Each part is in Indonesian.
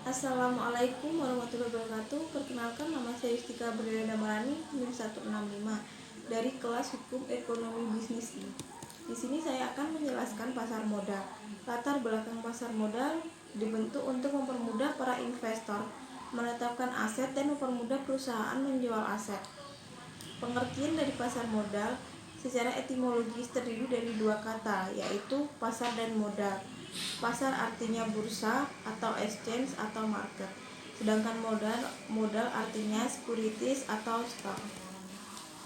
Assalamualaikum warahmatullahi wabarakatuh. Perkenalkan, nama saya Yustika Berliana Marani, NIM 165 dari kelas Hukum Ekonomi Bisnis I. Di sini saya akan menjelaskan pasar modal. Latar belakang pasar modal dibentuk untuk mempermudah para investor menetapkan aset dan mempermudah perusahaan menjual aset. Pengertian dari pasar modal secara etimologis terdiri dari dua kata, yaitu pasar dan modal. Pasar artinya bursa atau exchange atau market, sedangkan modal artinya securities atau stock.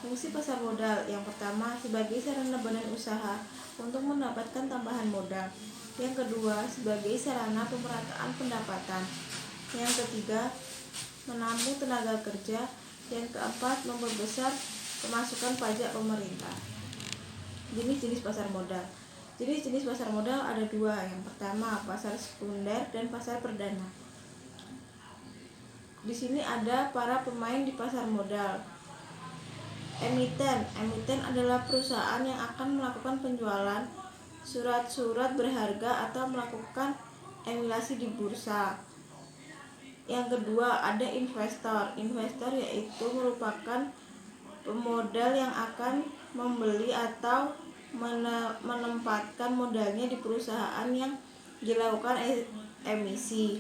Fungsi pasar modal yang pertama, sebagai sarana badan usaha untuk mendapatkan tambahan modal. Yang kedua, sebagai sarana pemerataan pendapatan. Yang ketiga, menampung tenaga kerja. Yang keempat, memperbesar pemasukan pajak pemerintah. Jenis-jenis pasar modal. Jenis pasar modal ada dua. Yang pertama, pasar sekunder dan pasar perdana. Di sini ada para pemain di pasar modal. Emiten adalah perusahaan yang akan melakukan penjualan surat-surat berharga atau melakukan emisi di bursa. Yang kedua, ada investor. Investor yaitu merupakan pemodal yang akan membeli atau menempatkan modalnya di perusahaan yang dilakukan emisi.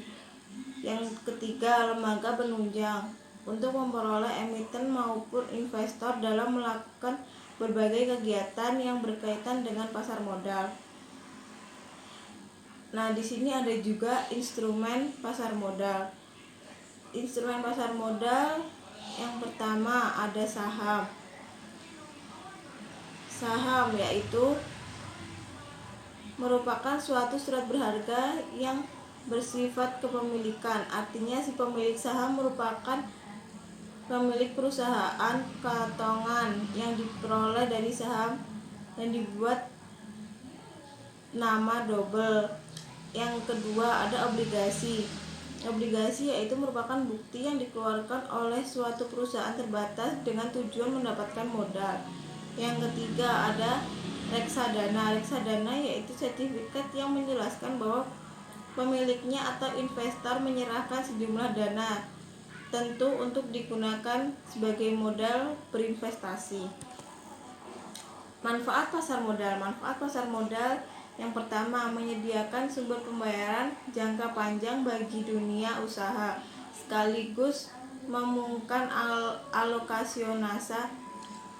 Yang ketiga, lembaga penunjang untuk memperoleh emiten maupun investor dalam melakukan berbagai kegiatan yang berkaitan dengan pasar modal. Nah, di sini ada juga instrumen pasar modal. Instrumen pasar modal yang pertama ada saham. Saham yaitu merupakan suatu surat berharga yang bersifat kepemilikan. Artinya si pemilik saham merupakan pemilik perusahaan potongan yang diperoleh dari saham dan dibuat nama double. Yang kedua ada obligasi. Obligasi yaitu merupakan bukti yang dikeluarkan oleh suatu perusahaan terbatas dengan tujuan mendapatkan modal. Yang ketiga ada reksadana. Reksadana yaitu sertifikat yang menjelaskan bahwa pemiliknya atau investor menyerahkan sejumlah dana tentu untuk digunakan sebagai modal berinvestasi. Manfaat pasar modal. Manfaat pasar modal yang pertama, menyediakan sumber pembayaran jangka panjang bagi dunia usaha, sekaligus memungkinkan alokasionasi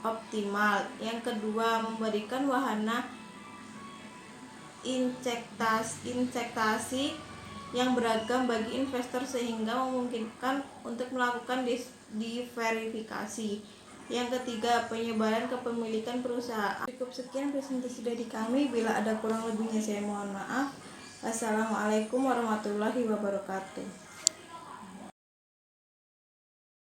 optimal. Yang kedua, memberikan wahana investasi yang beragam bagi investor sehingga memungkinkan untuk melakukan diverifikasi. Yang ketiga, penyebaran kepemilikan perusahaan. Cukup sekian presentasi dari kami. Bila ada kurang lebihnya saya mohon maaf. Assalamualaikum warahmatullahi wabarakatuh.